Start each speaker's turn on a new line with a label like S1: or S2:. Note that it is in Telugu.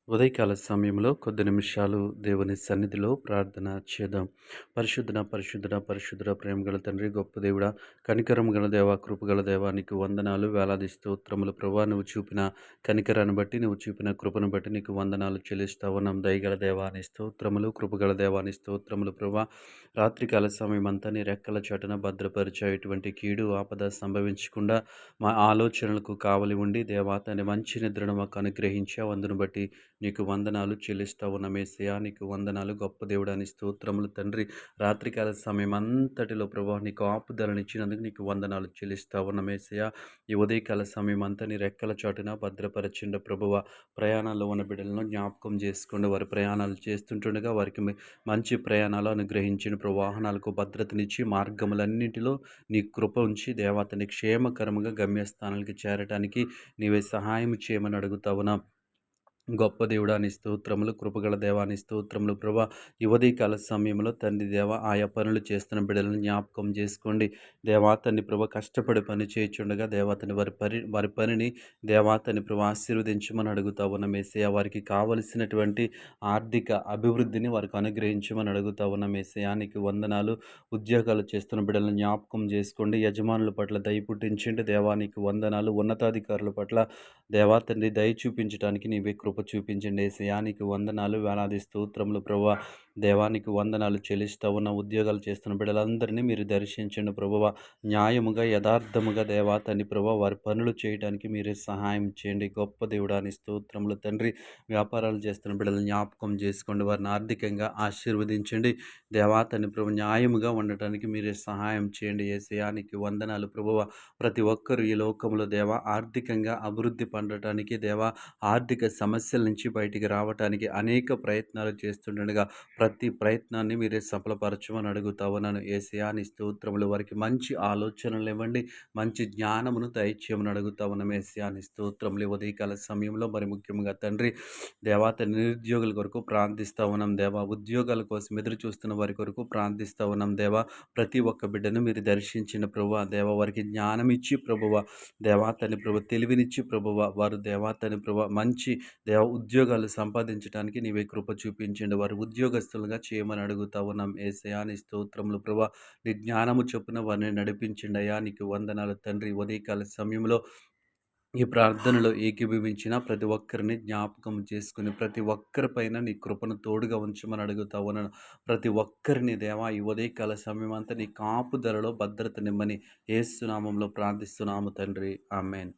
S1: ఉదయకాల సమయంలో కొద్ది నిమిషాలు దేవుని సన్నిధిలో ప్రార్థన చేద్దాం. పరిశుద్ధుడ, పరిశుద్ధుడ, పరిశుద్ధుడ, ప్రేమగల తండ్రి, గొప్ప దేవుడా, కనికరం గల దేవ, కృపగల దేవా, నీకు వందనాలు, వేలాది స్తోత్రములు. ప్రభా, నువ్వు చూపిన కనికరాన్ని బట్టి, నువ్వు చూపిన కృపను బట్టి నీకు వందనాలు చెల్లిస్తా ఉన్నాం. దయగల దేవాని స్తోత్రములు, కృపగల దేవాని స్తోత్రములు. ప్రభా, రాత్రికాల సమయం అంతా నీ రెక్కల చాటున భద్రపరిచే ఎటువంటి కీడు ఆపద సంభవించకుండా మా ఆలోచనలకు కావలి ఉండి దేవా తండ్రి మంచి నిద్రను మాకు అనుగ్రహించి అందును బట్టి నీకు వందనాలు చెల్లిస్తా ఉన్నాం యేసయ్యా. నీకు వందనాలు, గొప్ప దేవుడాని స్తోత్రములు తండ్రి. రాత్రికాల సమయం అంతటిలో ప్రభా నీ కాపుదలనిచ్చినందుకు నీకు వందనాలు చెల్లిస్తా ఉన్నాం యేసయ్యా. ఈ ఉదయకాల సమయం అంతా నీ రెక్కల చాటున భద్రపరచిండ ప్రభువ. ప్రయాణాల్లో ఉన్న బిడ్డలను జ్ఞాపకం చేసుకోండి. వారి ప్రయాణాలు చేస్తుంటుండగా వారికి మంచి ప్రయాణాలు అనుగ్రహించిన వాహనాలకు భద్రతనిచ్చి మార్గములన్నింటిలో నీ కృప ఉంచి దేవతని క్షేమకరముగా గమ్యస్థానానికి చేరటానికి నీవే సహాయం చేయమని అడుగుతా ఉన్నాం. గొప్ప దేవుడాని స్తోత్రములు, కృపగల దేవాని స్తోత్రములు. ప్రభా, ఈ ఉదయకాల సమయంలో తండ్రి దేవ ఆయా పనులు చేస్తున్న బిడ్డలను జ్ఞాపకం చేసుకోండి. దేవాతని ప్రభ కష్టపడి పని చేయుచుండగా దేవాతని వారి పనిని దేవాతని ప్రభ ఆశీర్వదించమని అడుగుతా ఉన్నాం యేసయ్య. వారికి కావలసినటువంటి ఆర్థిక అభివృద్ధిని వారికి అనుగ్రహించమని అడుగుతా ఉన్నాం యేసయ్య. నీకు వందనాలు. ఉద్యోగాలు చేస్తున్న బిడ్డలను జ్ఞాపకం చేసుకోండి. యజమానుల పట్ల దయ పుట్టించండి. దేవానికి వందనాలు. ఉన్నతాధికారుల పట్ల దేవాతండ్రి దయ చూపించడానికి నీవే కృప చూపించండి యేసయ్యా. నీకు వందనాలు, వేలాది స్తోత్రములు ప్రభువ. దేవానికి వందనాలు చెల్లిస్తూ ఉన్న ఉద్యోగాలు చేస్తున్న బిడ్డలందరినీ మీరు దర్శించండి ప్రభువ. న్యాయముగా, యథార్థముగా దేవా తండ్రి ప్రభువ వారి పనులు చేయడానికి మీరే సహాయం చేయండి. గొప్ప దేవుడాని స్తోత్రములు తండ్రి. వ్యాపారాలు చేస్తున్న బిడ్డలను జ్ఞాపకం చేసుకోండి. వారిని ఆర్థికంగా ఆశీర్వదించండి. దేవా తండ్రి ప్రభు న్యాయముగా ఉండటానికి మీరే సహాయం చేయండి యేసయ్యా. నీకు వందనాలు ప్రభువ. ప్రతి ఒక్కరు ఈ లోకంలో దేవా ఆర్థికంగా అభివృద్ధి పొందటానికి దేవా ఆర్థిక సమస్యల నుంచి బయటికి రావటానికి అనేక ప్రయత్నాలు చేస్తుండగా ప్రతి ప్రయత్నాన్ని మీరే సఫలపరచమని అడుగుతా ఉన్నాను యేసయ్యా. నీ స్తోత్రములు. వారికి మంచి ఆలోచనలు ఇవ్వండి, మంచి జ్ఞానమును దయచేయమని అడుగుతా ఉన్నాం యేసయ్యా. నీ స్తోత్రములు. ఉదయకాల సమయంలో మరి ముఖ్యంగా తండ్రి దేవాత నిరుద్యోగుల కొరకు ప్రార్థిస్తూ ఉన్నాం దేవా. ఉద్యోగాల కోసం ఎదురు చూస్తున్న వారి కొరకు ప్రార్థిస్తూ ఉన్నాం దేవా. ప్రతి ఒక్క బిడ్డను మీరు దర్శించిన ప్రభువ దేవ, వారికి జ్ఞానం ఇచ్చి ప్రభువ దేవాతని ప్రభు తెలివినిచ్చి ప్రభువ వారు దేవాతని ప్రభు మంచి ఉద్యోగాలు సంపాదించడానికి నీవే కృప చూపించండి. వారు ఉద్యోగస్తులుగా చేయమని అడుగుతా ఉన్నాం యేసయ్యా. నీ స్తోత్రములు ప్రభు. నీ జ్ఞానము చొప్పున వారిని నడిపించండి అయ్యా. నీకు వందనాలు తండ్రి. ఉదయకాల సమయంలో ఈ ప్రార్థనలో ఏకీభవించిన ప్రతి ఒక్కరిని జ్ఞాపకం చేసుకుని ప్రతి ఒక్కరిపైన నీ కృపను తోడుగా ఉంచమని అడుగుతా ఉన్నాను. ప్రతి ఒక్కరిని దేవా ఈ ఉదయకాల సమయం అంతా నీ కాపుదలలో భద్రత నిమ్మని యేసు నామములో ప్రార్థిస్తున్నాము తండ్రి. ఆమేన్.